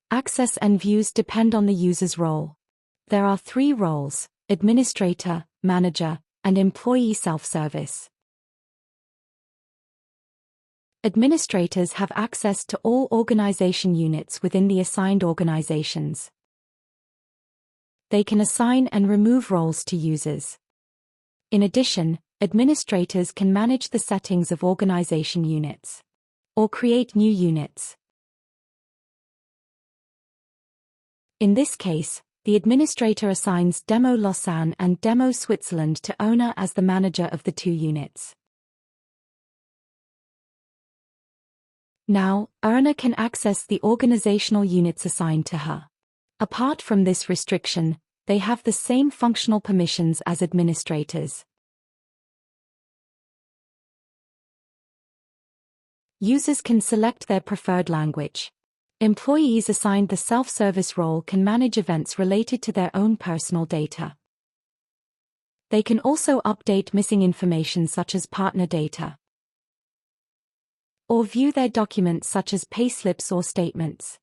Access and views depend on the user's role. There are 3 roles: administrator, manager, and employee self-service. Administrators have access to all organization units within the assigned organizations. They can assign and remove roles to users. In addition, administrators can manage the settings of organization units or create new units. In this case, the administrator assigns Demo Lausanne and Demo Switzerland to owner as the manager of the 2 units. Now, owner can access the organizational units assigned to her. Apart from this restriction, they have the same functional permissions as administrators. Users can select their preferred language. Employees assigned the self-service role can manage events related to their own personal data. They can also update missing information such as partner data, or view their documents such as payslips or statements.